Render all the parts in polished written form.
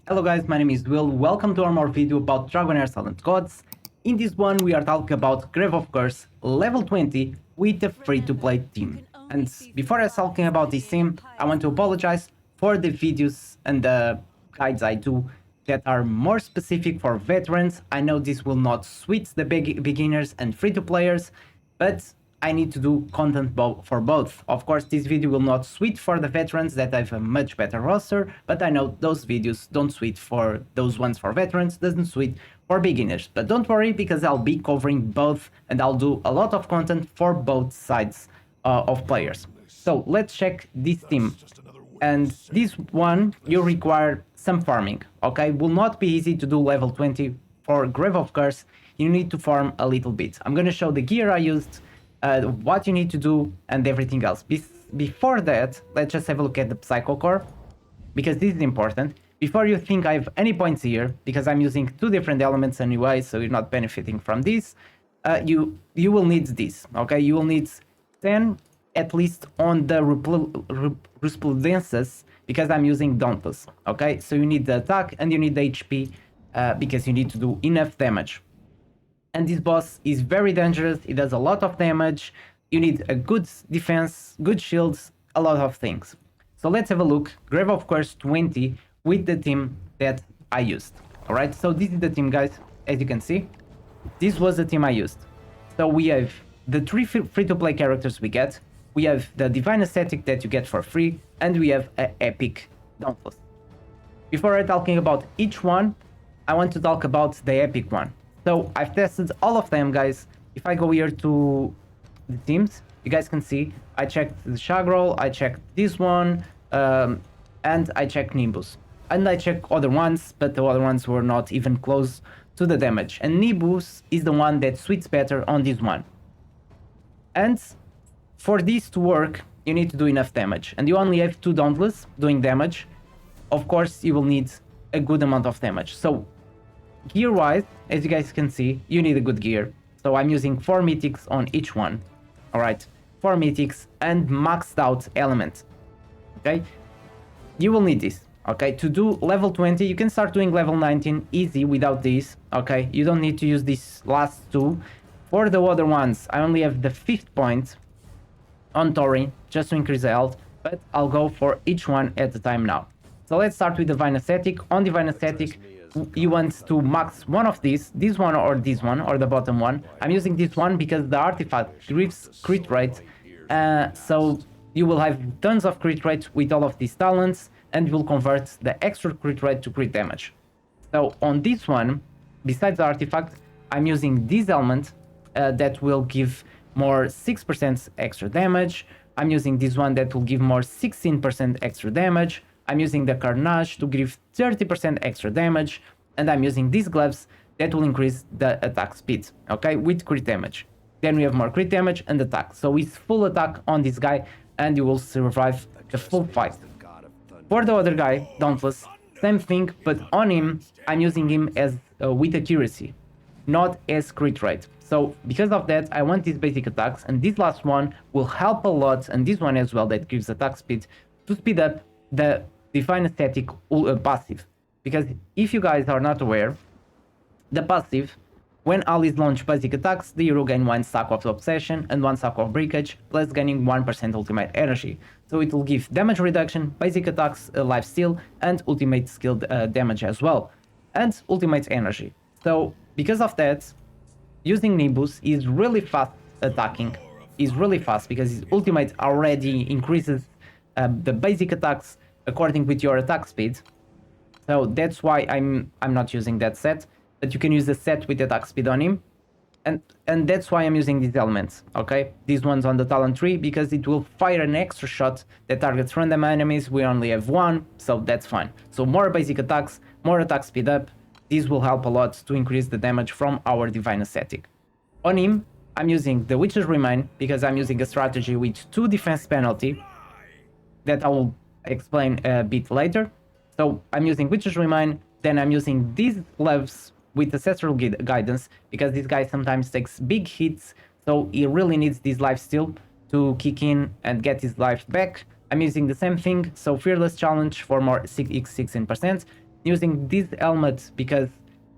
Hello guys, my name is Will. Welcome to our more video about Dragonheir Silent Gods. In this one we are talking about Grave of Curse level 20 with a free-to-play team. And before I talking about this team, I want to apologize for the videos and the guides I do that are more specific for veterans. I know this will not suit the beginners and free-to-players, but I need to do content for both. Of course, this video will not suit for the veterans that have a much better roster, but I know those videos don't suit for those ones for veterans, doesn't suit for beginners. But don't worry, because I'll be covering both and I'll do a lot of content for both sides of players. So let's check this team. And this one, you require some farming, okay? Will not be easy to do level 20 for Grave of Curse. You need to farm a little bit. I'm gonna show the gear I used, what you need to do, and everything else. Before that, let's just have a look at the Psycho Core, because this is important. Before you think I have any points here, because I'm using two different elements anyway, so you're not benefiting from this, you will need this, okay? You will need 10 at least on the Resplendences, because I'm using Dauntless, okay? So you need the attack and you need the HP, because you need to do enough damage. And this boss is very dangerous, it does a lot of damage, you need a good defense, good shields, a lot of things. So let's have a look, Grave of Curse 20 with the team that I used. Alright, so this is the team, guys, as you can see. This was the team I used. So we have the three free-to-play characters we get, we have the Divine Aesthetic that you get for free, and we have an Epic Dauntless. Before I talking about each one, I want to talk about the Epic one. So I've tested all of them, guys. If I go here to the teams, you guys can see I checked the Shagroll, I checked this one, and I checked Nimbus. And I checked other ones, but the other ones were not even close to the damage. And Nimbus is the one that suits better on this one. And for this to work, you need to do enough damage. And you only have two Dauntless doing damage. Of course, you will need a good amount of damage. So gear wise, as you guys can see, you need a good gear. So I'm using 4 mythics on each one. Alright, 4 mythics and maxed out element. Okay, you will need this. Okay, to do level 20, you can start doing level 19 easy without this. Okay, you don't need to use these last two. For the other ones, I only have the 5th point on Thorin just to increase the health, but I'll go for each one at a time now. So let's start with Divine Aesthetic. On Divine Aesthetic, you want to max one of these, this one, or the bottom one. I'm using this one because the artifact gives crit rate, so you will have tons of crit rate with all of these talents, and will convert the extra crit rate to crit damage. So on this one, besides the artifact, I'm using this element that will give more 6% extra damage. I'm using this one that will give more 16% extra damage. I'm using the Carnage to give 30% extra damage, and I'm using these gloves that will increase the attack speed, okay, with crit damage. Then we have more crit damage and attack, so it's full attack on this guy, and you will survive the full fight. For the other guy, Dauntless, same thing, but on him, I'm using him as with accuracy, not as crit rate. So because of that, I want these basic attacks, and this last one will help a lot, and this one as well that gives attack speed, to speed up the Divine Aesthetic passive. Because if you guys are not aware, the passive, when allies launch basic attacks, the hero gain 1 stack of Obsession and 1 stack of Breakage, plus gaining 1% ultimate energy. So it will give damage reduction, basic attacks, lifesteal, and ultimate skill damage as well, and ultimate energy. So because of that, using Nimbus is really fast attacking, is really fast because his ultimate already increases the basic attacks according with your attack speed. So that's why I'm not using that set, but you can use the set with attack speed on him, and that's why I'm using these elements, okay? These ones on the talent tree, because it will fire an extra shot that targets random enemies. We only have one, so that's fine. So more basic attacks, more attack speed up. This will help a lot to increase the damage from our Divine Aesthetic. On him, I'm using the Witch's Remain, because I'm using a strategy with 2 defense penalty that I will explain a bit later. So I'm using Witch's Remain, then I'm using these gloves with Ancestral Guidance, because this guy sometimes takes big hits, so he really needs this lifesteal to kick in and get his life back. I'm using the same thing, so Fearless Challenge for more 16%, using this helmet because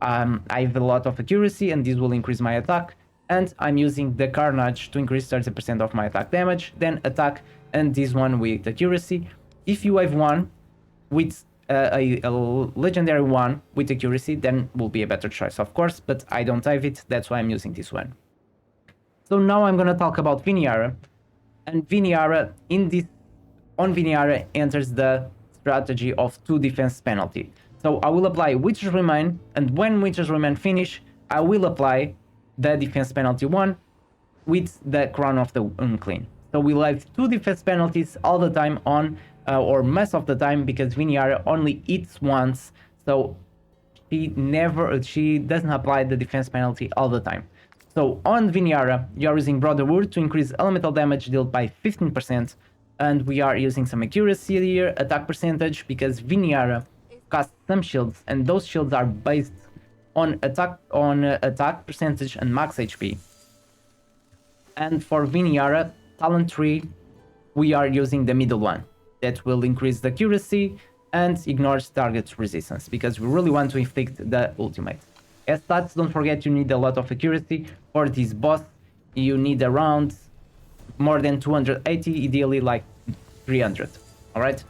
I have a lot of accuracy and this will increase my attack. And I'm using the Carnage to increase 30% of my attack damage, then attack, and this one with accuracy. If you have one with a legendary one with accuracy, then will be a better choice, of course, but I don't have it, that's why I'm using this one. So now I'm gonna talk about Wrymrrow, and Wrymrrow on Wrymrrow enters the strategy of 2 defense penalty. So I will apply Witcher's Remain, and when Witcher's Remain finish, I will apply the defense penalty 1 with the Crown of the Unclean. So we'll have 2 defense penalties all the time on, or most of the time, because Wrymrrow only hits once, so she doesn't apply the defense penalty all the time. So on Wrymrrow, you are using Brotherhood to increase elemental damage dealt by 15%, and we are using some accuracy here, attack percentage, because Wrymrrow casts some shields, and those shields are based on attack percentage and max HP. And for Wrymrrow, talent 3, we are using the middle one that will increase the accuracy and ignores target's resistance, because we really want to inflict the ultimate. As stats, don't forget you need a lot of accuracy. For this boss, you need around more than 280, ideally like 300. Alright?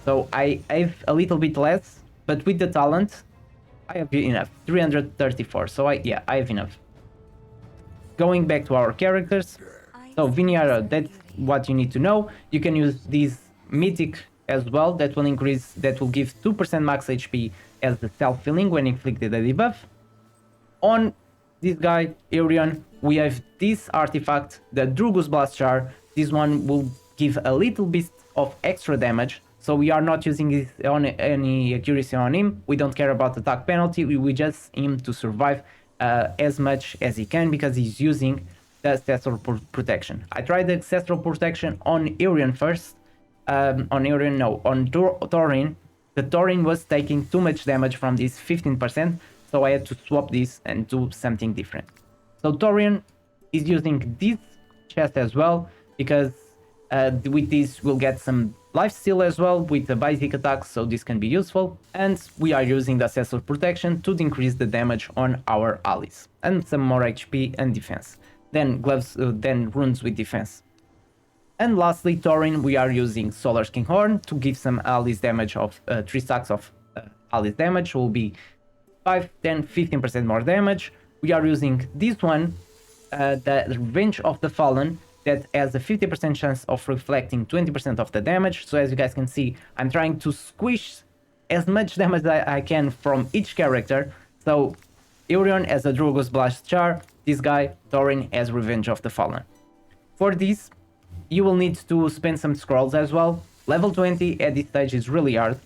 So I have a little bit less, but with the talent, I have enough. 334, so I have enough. Going back to our characters, so Wrymrrow, that's what you need to know. You can use this mythic as well, that will give 2% max HP as the self-healing when inflicted a debuff. On this guy, Aurion, we have this artifact, the Drugus Blast Jar. This one will give a little bit of extra damage, so we are not using this on any accuracy on him. We don't care about attack penalty, we just him to survive as much as he can, because he's using the Ancestral Protection. I tried the Ancestral Protection on Aurion first, on Thorin. The Thorin was taking too much damage from this 15%, so I had to swap this and do something different. So Thorin is using this chest as well, because with this we'll get some lifesteal as well with the basic attacks, so this can be useful. And we are using the Ancestral Protection to increase the damage on our allies, and some more HP and defense. Then gloves, then runes with defense. And lastly, Thorin, we are using Solar Kinghorn to give some allies damage of 3 stacks of allies damage, will be 5, 10, 15% more damage. We are using this one, the Revenge of the Fallen, that has a 50% chance of reflecting 20% of the damage. So as you guys can see, I'm trying to squish as much damage as I can from each character. So Aurion has a Drugus Blast Jar, this guy, Thorin, has Revenge of the Fallen. For this, you will need to spend some scrolls as well. Level 20 at this stage is really hard.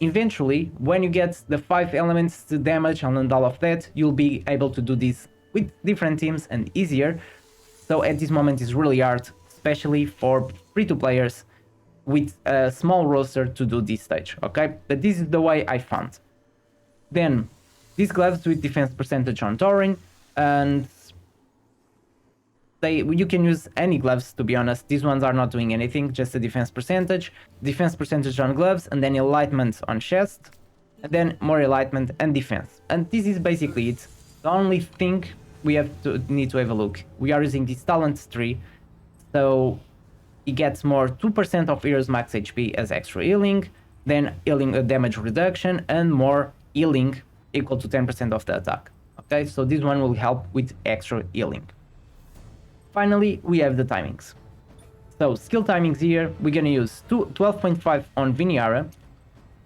Eventually, when you get the 5 elements to damage and all of that, you'll be able to do this with different teams and easier. So at this moment it's really hard, especially for free-to players with a small roster to do this stage, okay? But this is the way I found. Then, these gloves with defense percentage on Thorin, and you can use any gloves, to be honest. These ones are not doing anything, just a defense percentage on gloves, and then enlightenment on chest, and then more enlightenment and defense. And this is basically it. The only thing we need to have a look. We are using this talent 3, so he gets more 2% of hero's max HP as extra healing, then healing damage reduction, and more healing equal to 10% of the attack. Okay, so this one will help with extra healing. Finally, we have the timings. So skill timings here, we're gonna use 12.5 on Wrymrrow,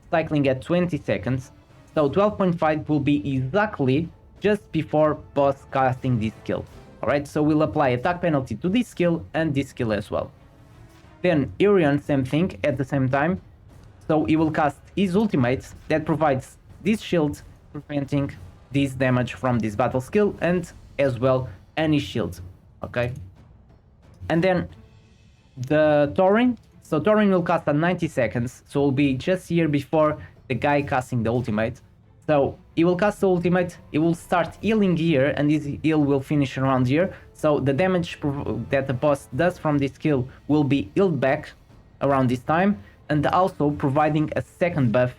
cycling at 20 seconds. So 12.5 will be exactly just before boss casting this skill. Alright, so we'll apply attack penalty to this skill and this skill as well. Then Aurion, same thing at the same time. So he will cast his ultimate that provides this shield, preventing this damage from this battle skill, and as well any shield. Okay. And then the Thorin. So Thorin will cast at 90 seconds, so it will be just here before the guy casting the ultimate. So he will cast the ultimate, he will start healing here, and this heal will finish around here. So the damage that the boss does from this skill will be healed back around this time, and also providing a second buff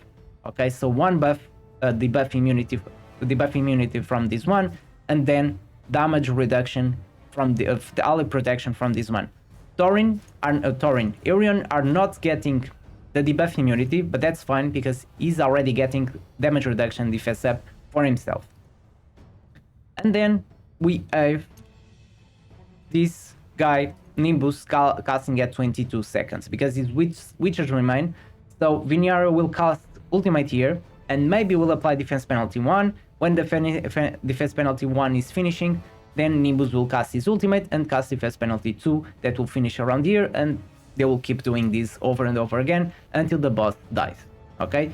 Okay, so one buff, debuff immunity from this one, and then damage reduction from the ally protection from this one. Thorin and Aurion are not getting the debuff immunity, but that's fine because he's already getting damage reduction defense up for himself. And then we have this guy Nimbus casting at 22 seconds because his witches remain. So Wrymrrow will cast ultimate here and maybe will apply defense penalty 1. When the defense penalty 1 is finishing, then Nimbus will cast his ultimate and cast defense penalty 2 that will finish around here, and they will keep doing this over and over again until the boss dies. Okay?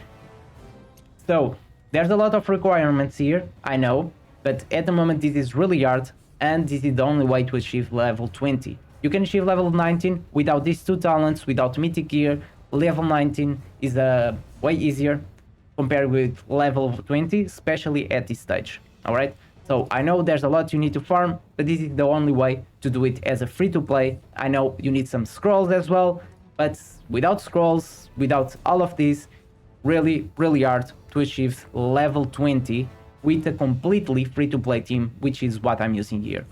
So there's a lot of requirements here, I know, but at the moment this is really hard, and this is the only way to achieve level 20. You can achieve level 19 without these two talents, without mythic gear. Level 19 is way easier compared with level 20, especially at this stage. Alright? So I know there's a lot you need to farm, but this is the only way to do it as a free-to-play. I know you need some scrolls as well, but without scrolls, without all of this, really hard to achieve level 20 with a completely free-to-play team, which is what I'm using here.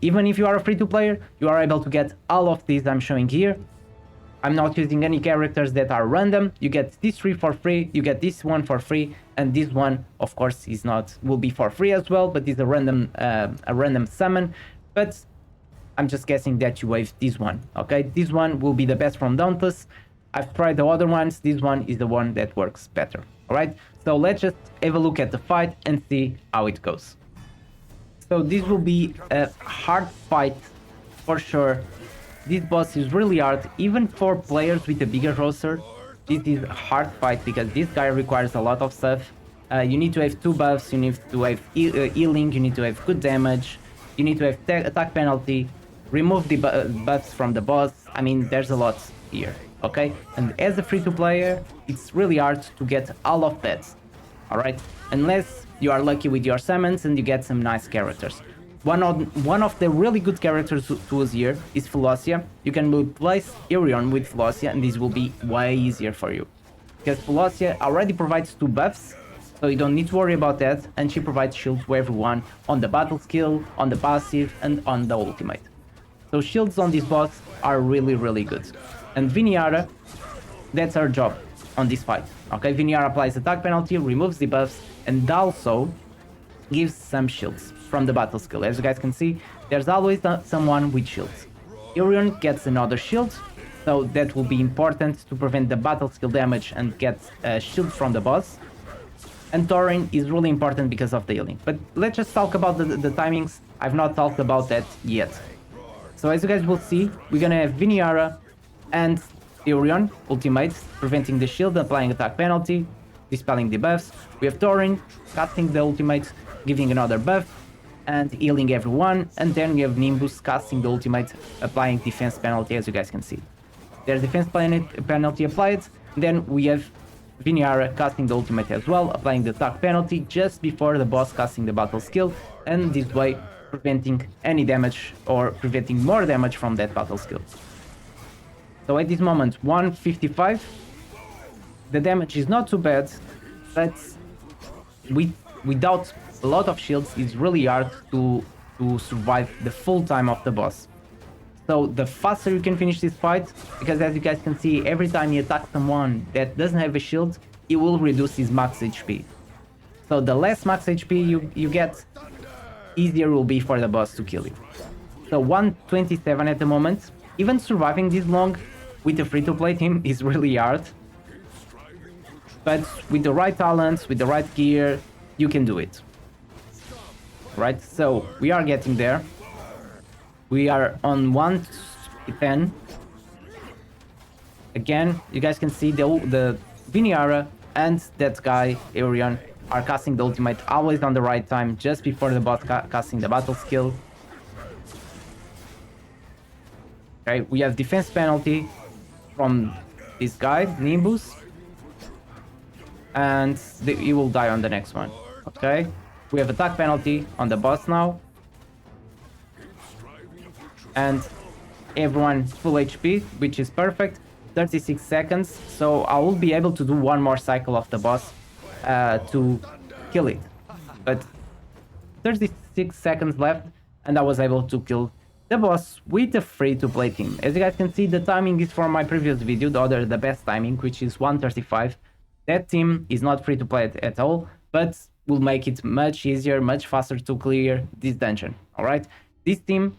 Even if you are a free-to-player, you are able to get all of these I'm showing here. I'm not using any characters that are random. You get this 3 for free, you get this one for free, and this one, of course, will be for free as well, but it's a random summon. But I'm just guessing that you wave this one, okay? This one will be the best from Dauntless. I've tried the other ones. This one is the one that works better, all right? So let's just have a look at the fight and see how it goes. So this will be a hard fight for sure. This boss is really hard, even for players with a bigger roster. This is a hard fight because this guy requires a lot of stuff. You need to have 2 buffs, you need to have healing, you need to have good damage, you need to have attack penalty, remove the buffs from the boss. I mean, there's a lot here, okay? And as a free-to-player, it's really hard to get all of that, alright? Unless you are lucky with your summons and you get some nice characters. One of the really good characters to use here is Philosia. You can replace Aurion with Philosia and this will be way easier for you. Because Philosia already provides 2 buffs, so you don't need to worry about that, and she provides shield to everyone on the battle skill, on the passive, and on the ultimate. So shields on this boss are really good. And Wrymrrow, that's her job on this fight. Okay, Wrymrrow applies attack penalty, removes the buffs, and also gives some shields from the battle skill. As you guys can see, there's always someone with shields. Aurion gets another shield, so that will be important to prevent the battle skill damage and get a shield from the boss. And Thorin is really important because of the healing. But let's just talk about the timings. I've not talked about that yet. So as you guys will see, we're gonna have Wrymrrow and Aurion ultimates, preventing the shield, applying attack penalty, dispelling the buffs. We have Thorin casting the ultimate, giving another buff, and healing everyone. And then we have Nimbus casting the ultimate, applying defense penalty, as you guys can see. There's defense penalty applied. Then we have Wrymrrow casting the ultimate as well, applying the attack penalty just before the boss casting the battle skill, and this way preventing any damage or preventing more damage from that battle skill. So at this moment, 155. The damage is not too bad, but without a lot of shields, it's really hard to survive the full time of the boss. So the faster you can finish this fight, because as you guys can see, every time you attack someone that doesn't have a shield, it will reduce his max HP. So the less max HP you get, easier will be for the boss to kill you. So 127 at the moment. Even surviving this long with a free-to-play team is really hard. But with the right talents, with the right gear, you can do it. Right, so we are getting there. We are on 110. Again, you guys can see the Wrymrrow and that guy, Aurion, are casting the ultimate always on the right time, just before the boss casting the battle skill. Okay, we have defense penalty from this guy, Nimbus. And he will die on the next one. Okay, we have attack penalty on the boss now. And everyone full HP, which is perfect. 36 seconds, so I will be able to do one more cycle of the boss to kill it. But 36 seconds left, and I was able to kill the boss with a free-to-play team. As you guys can see, the timing is from my previous video, the best timing, which is 1:35. That team is not free-to-play at all, but will make it much easier, much faster to clear this dungeon, alright? This team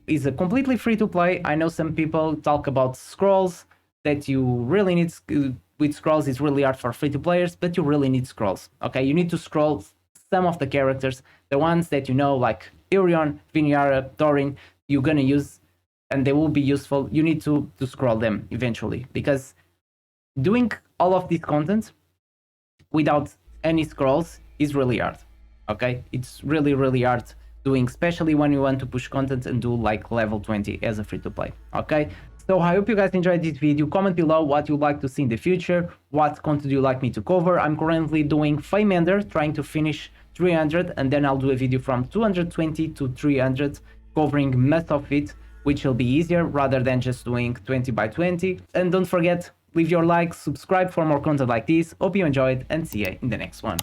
is a completely free-to-play. I know some people talk about scrolls, that you really need, with scrolls it's really hard for free-to-players, but you really need scrolls, okay? You need to scroll some of the characters, the ones that you know, like Irion, Viniara, Thorin, you're gonna use, and they will be useful. You need to scroll them eventually, because doing all of this content without any scrolls is really hard, okay? It's really, really hard doing, especially when you want to push content and do like level 20 as a free-to-play, okay? So I hope you guys enjoyed this video. Comment below what you'd like to see in the future, what content you like me to cover. I'm currently doing Fame-Ender, trying to finish 300, and then I'll do a video from 220 to 300, covering most of it, which will be easier rather than just doing 20 by 20. And don't forget, leave your like, subscribe for more content like this. Hope you enjoyed, and see you in the next one.